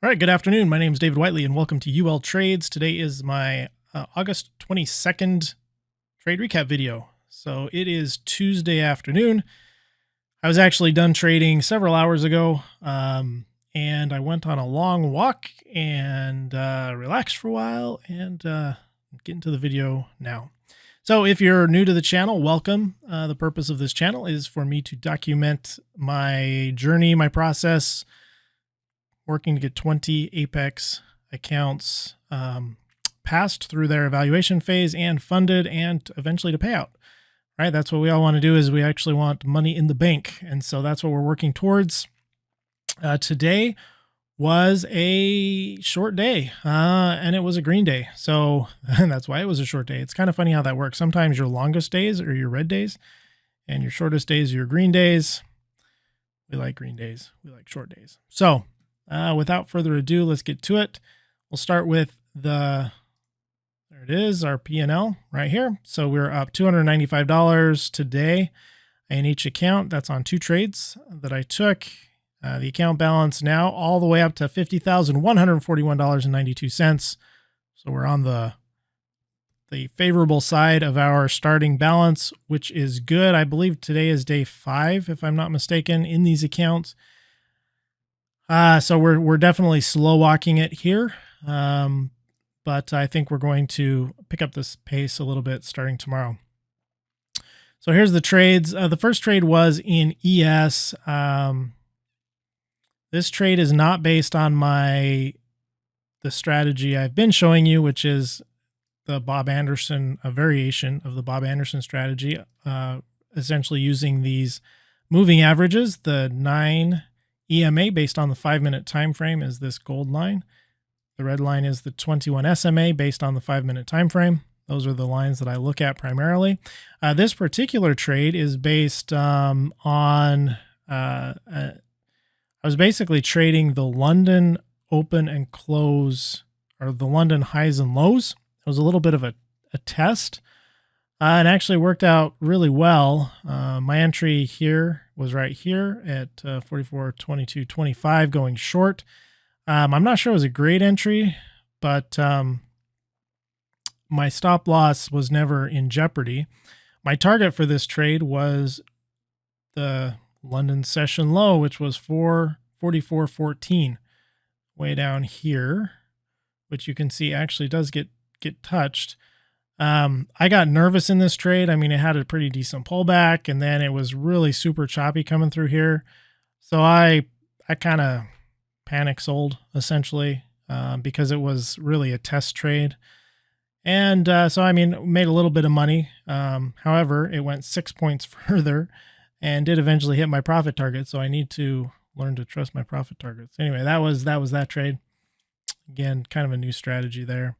All right, good afternoon. My name is David Whiteley, and welcome to ULTradez. Today is my August 22nd trade recap video. So it is Tuesday afternoon. I was actually done trading several hours ago, and I went on a long walk and relaxed for a while, and get into the video now. So if you're new to the channel, welcome. The purpose of this channel is for me to document my journey, my process, working to get 20 Apex accounts passed through their evaluation phase and funded and eventually to payout. Right? That's what we all want to do, is we actually want money in the bank. And so that's what we're working towards. Today was a short day and it was a green day. So that's why it was a short day. It's kind of funny how that works. Sometimes your longest days are your red days and your shortest days are your green days. We like green days. We like short days. So without further ado, let's get to it. We'll start with there it is, our P&L right here. So we're up $295 today in each account. That's on 2 trades that I took. The account balance now all the way up to $50,141.92. So we're on the favorable side of our starting balance, which is good. I believe today is day 5, if I'm not mistaken, in these accounts. So we're definitely slow walking it here. But I think we're going to pick up this pace a little bit starting tomorrow. So here's the trades. The first trade was in ES. This trade is not based on the strategy I've been showing you, which is the Bob Anderson, a variation of the Bob Anderson strategy, essentially using these moving averages. The 9 EMA based on the 5-minute time frame is this gold line. The red line is the 21 SMA based on the 5-minute time frame. Those are the lines that I look at primarily. This particular trade is based on I was basically trading the London open and close, or the London highs and lows. It was a little bit of a test. It actually worked out really well. My entry here was right here at 44.22.25 going short. I'm not sure it was a great entry, but my stop loss was never in jeopardy. My target for this trade was the London session low, which was 444.14, way down here, which you can see actually does get touched. I got nervous in this trade. I mean, it had a pretty decent pullback, and then it was really super choppy coming through here. So I kind of panic sold essentially because it was really a test trade. And so, I mean, made a little bit of money. However, it went 6 points further and did eventually hit my profit target. So I need to learn to trust my profit targets. Anyway, that was that trade. Again, kind of a new strategy there.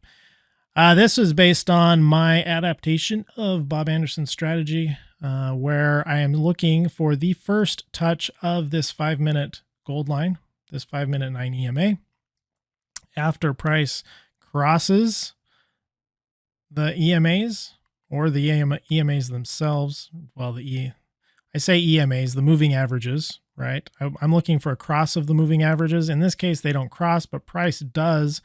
This is based on my adaptation of Bob Anderson's strategy, where I am looking for the first touch of this 5-minute gold line, this 5-minute 9 EMA. After price crosses the EMAs, or the EMAs themselves, well, I say EMAs, the moving averages, right? I'm looking for a cross of the moving averages. In this case, they don't cross, but price does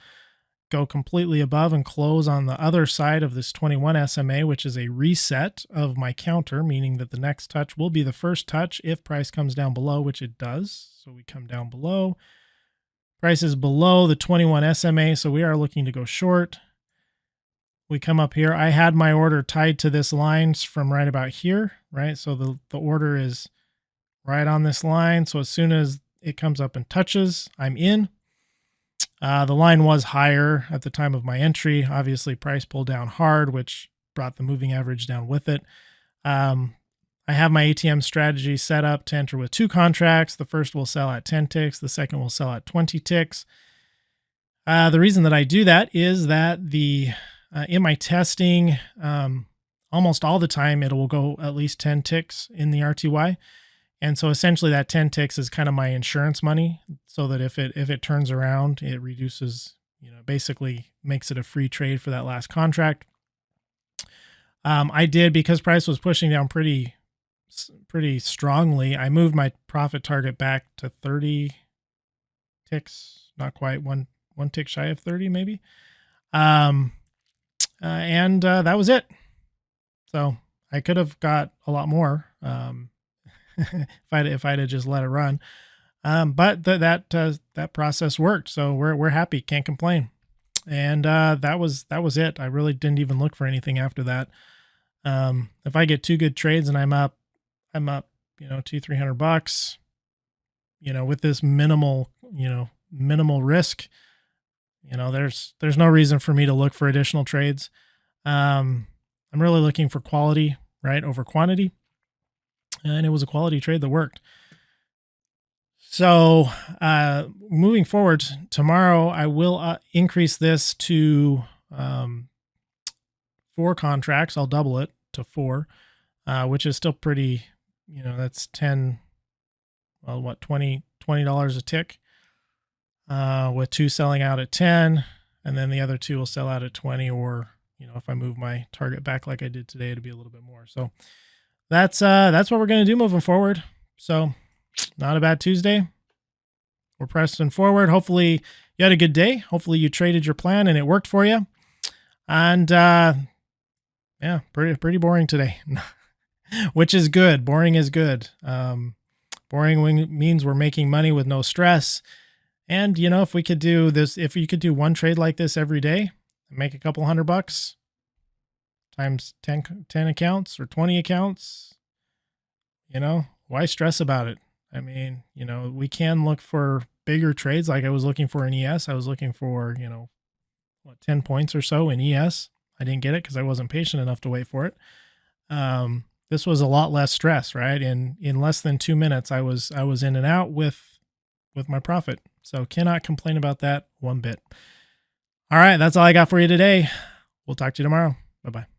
go completely above and close on the other side of this 21 SMA, which is a reset of my counter, meaning that the next touch will be the first touch if price comes down below, which it does. So we come down below. Price is below the 21 SMA, so we are looking to go short. We come up here. I had my order tied to this line from right about here, right? So the order is right on this line. So as soon as it comes up and touches, I'm in. The line was higher at the time of my entry. Obviously, price pulled down hard, which brought the moving average down with it. I have my ATM strategy set up to enter with 2 contracts. The first will sell at 10 ticks. The second will sell at 20 ticks. The reason that I do that is that in my testing, almost all the time, it will go at least 10 ticks in the RTY. And so essentially that 10 ticks is kind of my insurance money, so that if it turns around, it reduces, basically makes it a free trade for that last contract. I did, because price was pushing down pretty strongly, I moved my profit target back to 30 ticks, not quite one tick shy of 30 maybe. And that was it. So I could have got a lot more if I'd have just let it run. But that process worked, so we're happy, can't complain. And that was it. I really didn't even look for anything after that. If I get 2 good trades and I'm up, $200-300, with this minimal risk, there's no reason for me to look for additional trades. I'm really looking for quality, right, over quantity. And it was a quality trade that worked. So moving forward, tomorrow I will increase this to 4 contracts. I'll double it to 4, which is still pretty, that's 10, well, what, $20 a tick, with 2 selling out at 10, and then the other 2 will sell out at 20, or, if I move my target back like I did today, it'll be a little bit more. So that's what we're going to do moving forward. So not a bad Tuesday. We're pressing forward. Hopefully you had a good day. Hopefully you traded your plan and it worked for you. And yeah, pretty boring today, which is good. Boring is good. Boring means we're making money with no stress. And if we could do this, if you could do one trade like this every day and make a couple $100 times 10 accounts or 20 accounts, why stress about it? I mean, we can look for bigger trades. Like I was looking for in ES. I was looking for, 10 points or so in ES. I didn't get it because I wasn't patient enough to wait for it. This was a lot less stress, right? In less than 2 minutes, I was in and out with my profit. So cannot complain about that one bit. All right, that's all I got for you today. We'll talk to you tomorrow. Bye-bye.